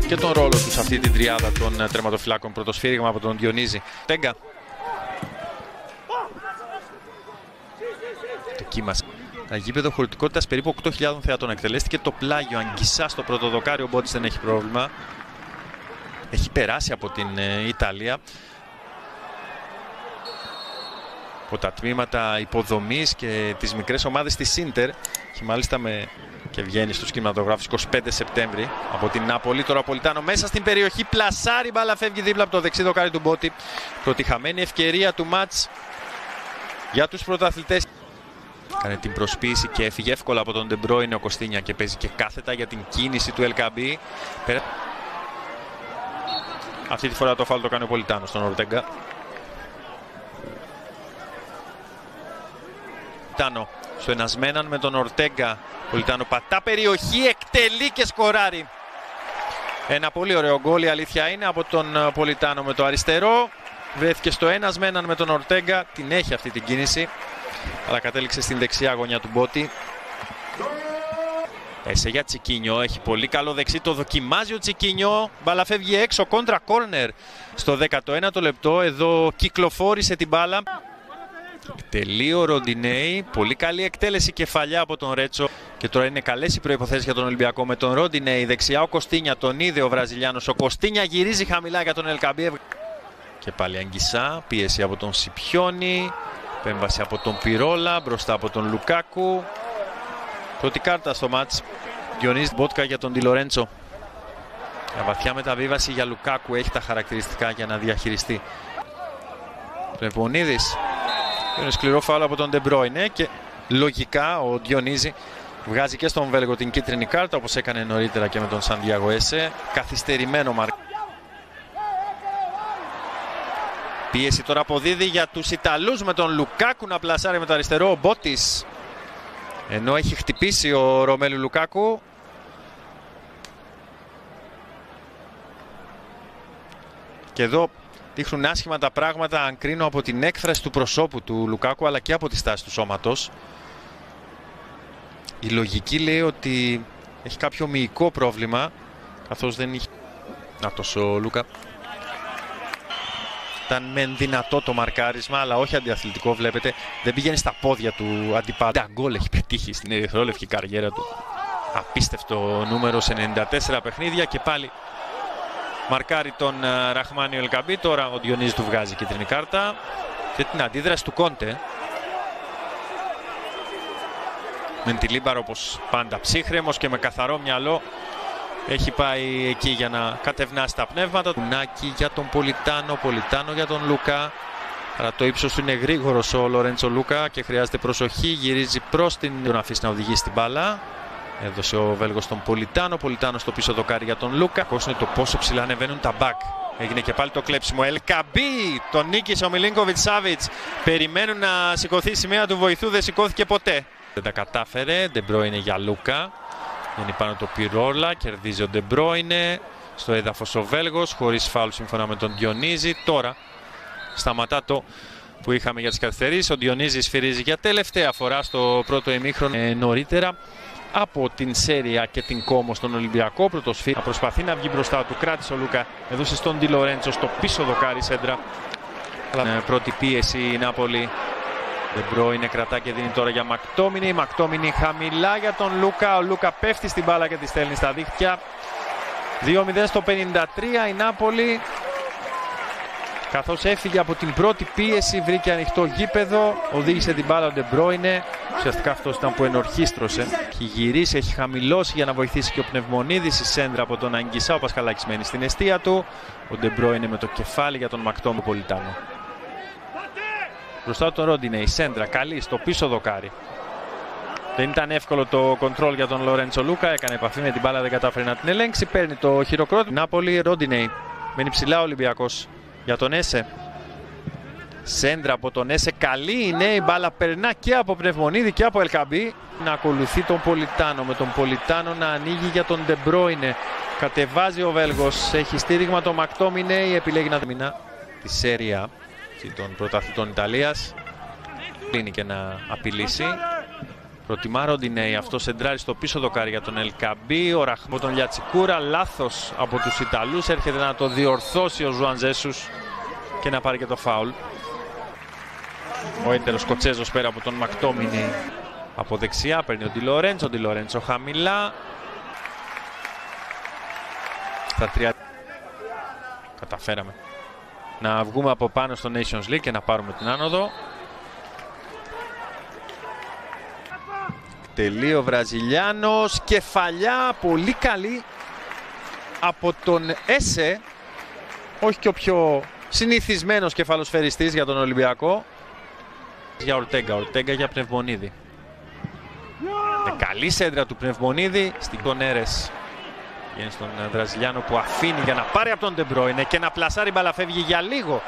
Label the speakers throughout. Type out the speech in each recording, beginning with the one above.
Speaker 1: και τον ρόλο του σε αυτή την τριάδα των τερματοφυλάκων. Πρωτοσφύριγμα από τον Διονύζη. Τέγκα. Το κύμας. Γήπεδο χωρητικότητας περίπου 8.000 θεατών. Εκτελέστηκε το πλάγιο. Αγγισά στο πρώτο δοκάρι. Ο Μπότης δεν έχει πρόβλημα. Έχει περάσει από την Ιταλία. Από τα τμήματα υποδομής και τις μικρές ομάδες της Ίντερ. Και μάλιστα και βγαίνει στους κινηματογράφους 25 Σεπτέμβρη από την Νάπολη. Τώρα Πολιτάνο μέσα στην περιοχή. Πλασάρι, μπάλα φεύγει δίπλα από το δεξί δοκάρι του Μπότη. Προτιχαμένη ευκαιρία του μάτς για τους πρωταθλητές. Κάνε την προσποίηση και έφυγε εύκολα από τον Ντεμπρόινε ο Κωστίνια και παίζει και κάθετα για την κίνηση του Ελκαμπή. Αυτή τη φορά το φάουλ το κάνει ο Πολιτάνο στον Ορτέγκα. Πολιτάνο στο ενασμέναν με τον Ορτέγκα. Πολιτάνο πατά περιοχή, εκτελεί και σκοράρει. Ένα πολύ ωραίο γκολ, η αλήθεια είναι, από τον Πολιτάνο με το αριστερό. Βρέθηκε στο ενασμέναν με τον Ορτέγκα. Την έχει αυτή την κίνηση, αλλά κατέληξε στην δεξιά γωνιά του Μπότη. Έσε για Τσικίνιο, έχει πολύ καλό δεξί, το δοκιμάζει ο Τσικίνιο. Μπάλα φεύγει έξω, κόντρα κόρνερ στο 19ο λεπτό. Εδώ κυκλοφόρησε την μπάλα. Εκτελεί ο Ροντινέη, πολύ καλή εκτέλεση κεφαλιά από τον Ρέτσο. Και τώρα είναι καλές οι προϋποθέσεις για τον Ολυμπιακό με τον Ροντινέη. Δεξιά ο Κωστίνια, τον είδε ο Βραζιλιάνος. Ο Κωστίνια γυρίζει χαμηλά για τον Ελκαμπή. Και πάλι Αγγισά, πίεση από τον Σιπιόνι. Επέμβαση από τον Πιρόλα, μπροστά από τον Λουκάκου. Πρώτη κάρτα στο μάτς. Διονύζη Μπότκα για τον Ντι Λορέντσο. Μια βαθιά μεταβίβαση για Λουκάκου, έχει τα χαρακτηριστικά για να διαχειριστεί. Πνευμονίδης. Είναι σκληρό φάουλ από τον Ντεμπρόινε και λογικά ο Διονύζη βγάζει και στον Βέλγο την κίτρινη κάρτα, όπως έκανε νωρίτερα και με τον Σαντιάγο Έσε. Καθυστερημένο μαρκ. Πίεση τώρα αποδίδει για τους Ιταλούς με τον Λουκάκου να πλασάρει με το αριστερό. Ο Μπότης, ενώ έχει χτυπήσει ο Ρωμέλου Λουκάκου. Και εδώ δείχνουν άσχημα τα πράγματα, αν κρίνω από την έκφραση του προσώπου του Λουκάκου αλλά και από τη στάση του σώματος. Η λογική λέει ότι έχει κάποιο μυϊκό πρόβλημα, καθώς δεν είχε... Αυτός ο Λούκα. Ήταν μεν δυνατό το μαρκάρισμα, αλλά όχι αντιαθλητικό, βλέπετε. Δεν πηγαίνει στα πόδια του αντιπάλου. Τα γκολ έχει πετύχει στην ερυθρόλευκη καριέρα του. Απίστευτο νούμερο σε 94 παιχνίδια και πάλι μαρκάρει τον Ραχμάνιο Ελκαμπή. Τώρα ο Διονύζης του βγάζει κίτρινη κάρτα και την αντίδραση του Κόντε. Μεντιλίμπαρο, όπως πάντα ψύχρεμος και με καθαρό μυαλό, έχει πάει εκεί για να κατευνάσει τα πνεύματα. Κουνάκι για τον Πολιτάνο, Πολιτάνο για τον Λούκα. Αλλά το ύψος του είναι γρήγορος ο Λορέντσο Λούκα και χρειάζεται προσοχή. Γυρίζει προς την... να αφήσει να οδηγήσει την μπάλα. Έδωσε ο Βέλγος τον Πολιτάνο. Πολιτάνο στο πίσω δοκάρι για τον Λούκα. Πώς είναι το πόσο ψηλά ανεβαίνουν τα μπακ. Έγινε και πάλι το κλέψιμο. Ελκαμπή! Τον νίκησε ο Μιλίνκοβιτς Σάβιτς. Περιμένουν να σηκωθεί η σημαία του βοηθού. Δεν σηκώθηκε ποτέ. Δεν τα κατάφερε. Ντεμπρόινε για Λούκα. Είναι πάνω το Πιρόλα. Κερδίζει ο Ντεμπρόινε. Στο έδαφος ο Βέλγος. Χωρίς φάουλ σύμφωνα με τον Διονύζη. Τώρα σταματά το που είχαμε για τις καθυστερήσεις. Ο Διονύζης σφυρίζει για τελευταία φορά στο πρώτο ημίχρονο. Νωρίτερα από την Σέρια και την Κόμο στον Ολυμπιακό. Πρωτοσφύρα προσπαθεί να βγει μπροστά του. Κράτησε ο Λούκα. Έδωσε στον Ντι Λορέντσο στο πίσω δοκάρι σέντρα. Πρώτη πίεση η Νάπολη. Ντεμπρόινε κρατά και δίνει τώρα για Μακτόμινι. Μακτόμινι χαμηλά για τον Λούκα. Ο Λούκα πέφτει στην μπάλα και τη στέλνει στα δίχτυα. 2-0 στο 53 η Νάπολη. Καθώς έφυγε από την πρώτη πίεση, βρήκε ανοιχτό γήπεδο, οδήγησε την μπάλα ο Ντεμπρόινε. Ουσιαστικά αυτός ήταν που ενορχίστρωσε. Έχει γυρίσει, έχει χαμηλώσει για να βοηθήσει και ο Πνευμονίδης. Η σέντρα από τον Αγγισά, ο Πασχαλάκης μένει στην εστία του. Ο Ντεμπρόινε με το κεφάλι για τον Μακτόμο Πολιτάνο. Μπροστά τον Ρόντινε, η σέντρα καλή στο πίσω δοκάρι. Δεν ήταν εύκολο το κοντρόλ για τον Λορέντσο Λούκα. Έκανε επαφή με την μπάλα, δεν κατάφερε να την ελέγξει. Παίρνει το χειροκρότημα. Νάπολη, Ρόντινε. Μένει ψηλά ο Ολυμπιακός. Για τον Έσε. Σέντρα από τον Έσε. Καλή είναι. Η μπάλα περνά και από Πνευμονίδη και από Ελκαμπή. Να ακολουθεί τον Πολιτάνο. Με τον Πολιτάνο να ανοίγει για τον Ντεμπρόινε. Κατεβάζει ο Βέλγος. Έχει στήριγμα το Μακτόμινεϊ. Επιλέγει να δεμινά τη Σέρια των πρωταθλητών Ιταλίας. Κλείνει και να απειλήσει. Προτιμά Ροντινέη, αυτό σεντράρει στο πίσω δοκάρι για τον Ελκαμπή. Ο Ραχμό τον Λιατσικούρα, λάθος από τους Ιταλούς. Έρχεται να το διορθώσει ο Ζουάν Ζέσους και να πάρει και το φάουλ. Ο έντερος Σκοτσέζος πέρα από τον Μακτόμινι από δεξιά. Παίρνει ο Ντι Λορέντσο χαμηλά. Στα 3 καταφέραμε να βγούμε από πάνω στο Nations League και να πάρουμε την άνοδο. Τελεί ο Βραζιλιάνος, κεφαλιά πολύ καλή από τον Έσε, όχι και ο πιο συνηθισμένος κεφαλοσφαιριστής για τον Ολυμπιακό. Για Ορτέγκα για Πνευμονίδη. Με καλή σέντρα του Πνευμονίδη στην Κονέρες. Βγαίνει στον Βραζιλιάνο που αφήνει για να πάρει από τον Ντεμπρόινε και να πλασάρει, μπάλα φεύγει για λίγο.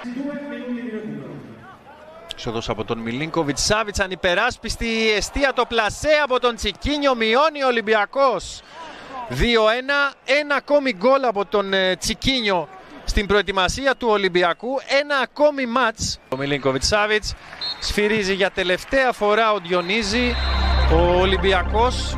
Speaker 1: Είσοδος από τον Μιλίνκοβιτς, Σάβιτς ανυπεράσπιστη, εστία το πλασέ από τον Τσικίνιο, μειώνει ο Ολυμπιακός 2-1, ένα ακόμη γκολ από τον Τσικίνιο στην προετοιμασία του Ολυμπιακού, ένα ακόμη μάτς. Ο Μιλίνκοβιτς Σάβιτς σφυρίζει για τελευταία φορά ο Διονύζη, ο Ολυμπιακός